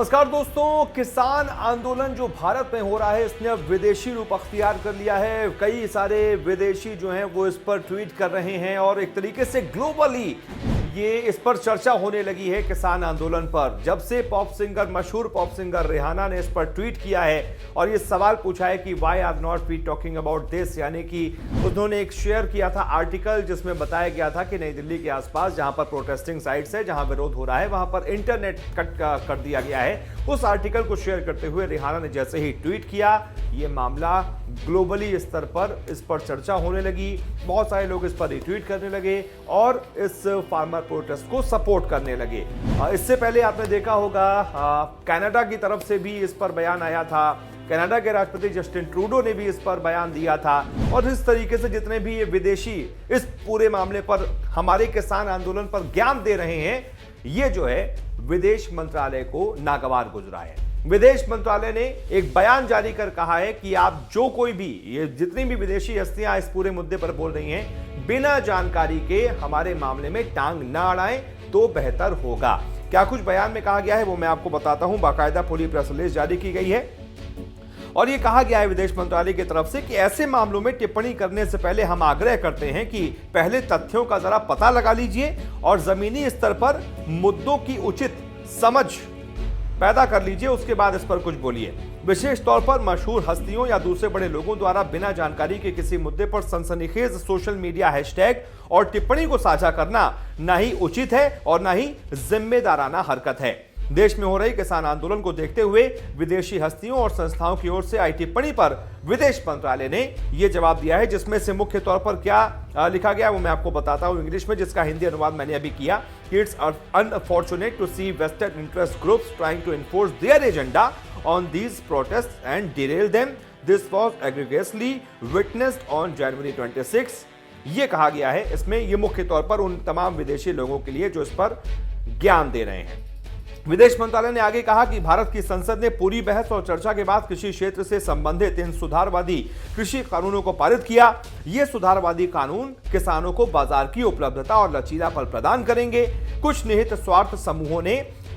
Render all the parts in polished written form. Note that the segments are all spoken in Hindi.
नमस्कार दोस्तों, किसान आंदोलन जो भारत में हो रहा है इसने अब विदेशी रूप अख्तियार कर लिया है। कई सारे विदेशी जो हैं वो इस पर ट्वीट कर रहे हैं और एक तरीके से ग्लोबली ये इस पर चर्चा होने लगी है किसान आंदोलन पर। जब से मशहूर पॉप सिंगर रिहाना ने इस पर ट्वीट किया है और ये सवाल पूछा है कि why are not we talking about this, यानी कि उन्होंने एक शेयर किया था आर्टिकल जिसमें बताया गया था कि नई दिल्ली के आसपास जहां पर प्रोटेस्टिंग साइट्स है, जहां विरोध हो रहा है, वहां पर इंटरनेट कट कर दिया गया है। उस आर्टिकल को शेयर करते हुए रिहाना ने जैसे ही ट्वीट किया, ये मामला ग्लोबली स्तर पर इस पर चर्चा होने लगी। बहुत सारे लोग इस पर रिट्वीट करने लगे और इस फार्मर प्रोटेस्ट को सपोर्ट करने लगे। इससे पहले आपने देखा होगा कनाडा की तरफ से भी इस पर बयान आया था। कनाडा के राष्ट्रपति जस्टिन ट्रूडो ने भी इस पर बयान दिया था। और इस तरीके से जितने भी ये विदेशी इस पूरे मामले पर हमारे किसान आंदोलन पर ज्ञान दे रहे हैं, ये जो है विदेश मंत्रालय को नागवार गुजरा है। विदेश मंत्रालय ने एक बयान जारी कर कहा है कि आप जो कोई भी ये जितनी भी विदेशी हस्तियां इस पूरे मुद्दे पर बोल रही हैं, बिना जानकारी के हमारे मामले में टांग ना अड़ाएं तो बेहतर होगा। क्या कुछ बयान में कहा गया है वो मैं आपको बताता हूं। बाकायदा पूरी प्रेस रिलीज जारी की गई है और ये कहा गया है विदेश मंत्रालय की तरफ से कि ऐसे मामलों में टिप्पणी करने से पहले हम आग्रह करते हैं कि पहले तथ्यों का जरा पता लगा लीजिए और जमीनी स्तर पर मुद्दों की उचित समझ पैदा कर लीजिए, उसके बाद इस पर कुछ बोलिए। विशेष तौर पर मशहूर हस्तियों या दूसरे बड़े लोगों द्वारा बिना जानकारी के किसी मुद्दे पर सनसनीखेज सोशल मीडिया हैशटैग और टिप्पणी को साझा करना ना ही उचित है और ना ही जिम्मेदाराना हरकत है। देश में हो रही किसान आंदोलन को देखते हुए विदेशी हस्तियों और संस्थाओं की ओर से आई टिप्पणी पर विदेश मंत्रालय ने यह जवाब दिया है, जिसमें से मुख्य तौर पर क्या लिखा गया वो मैं आपको बताता हूं इंग्लिश में, जिसका हिंदी अनुवाद मैंने अभी किया। It's unfortunate to see vested interest groups trying to enforce their agenda on these protest and derail them. This was egregiously witnessed on January 26। ये कहा गया है इसमें, ये मुख्य तौर पर उन तमाम विदेशी लोगों के लिए जो इस पर ज्ञान दे रहे हैं। विदेश मंत्रालय ने आगे कहा कि भारत की संसद ने पूरी बहस और चर्चा के बाद कृषि क्षेत्र से संबंधित इन सुधारवादी कृषि कानूनों को पारित किया। ये सुधारवादी कानून किसानों को बाजार की उपलब्धता और लचीलापन प्रदान करेंगे। कुछ निहित स्वार्थ समूहों ने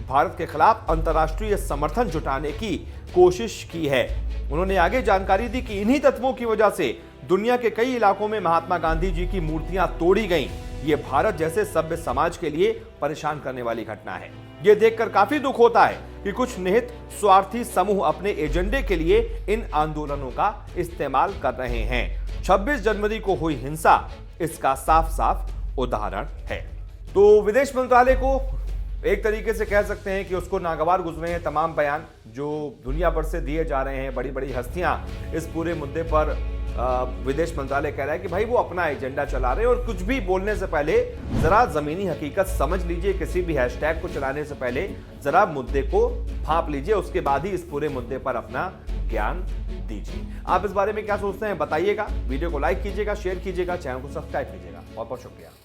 भारत के खिलाफ अंतर्राष्ट्रीय समर्थन जुटाने की कोशिश की है। उन्होंने आगे जानकारी दी कि इन्हीं तत्वों की वजह से दुनिया के कई इलाकों में महात्मा गांधी जी की मूर्तियां तोड़ी गईं। ये भारत जैसे सभ्य समाज के लिए परेशान करने वाली घटना है। ये देखकर काफी दुख होता है कि कुछ निहित स्वार्थी समूह अपने एजेंडे के लिए इन आंदोलनों का इस्तेमाल कर रहे हैं। 26 जनवरी को हुई हिंसा इसका साफ साफ उदाहरण है। तो विदेश मंत्रालय को एक तरीके से कह सकते हैं कि उसको नागवार गुजरे हैं तमाम बयान जो दुनिया भर से दिए जा रहे हैं। बड़ी बड़ी हस्तियां इस पूरे मुद्दे पर विदेश मंत्रालय कह रहा है कि भाई वो अपना एजेंडा चला रहे हैं और कुछ भी बोलने से पहले जरा जमीनी हकीकत समझ लीजिए। किसी भी हैशटैग को चलाने से पहले जरा मुद्दे को भांप लीजिए, उसके बाद ही इस पूरे मुद्दे पर अपना ज्ञान दीजिए। आप इस बारे में क्या सोचते हैं बताइएगा। वीडियो को लाइक कीजिएगा, शेयर कीजिएगा, चैनल को सब्सक्राइब कीजिएगा। बहुत बहुत शुक्रिया।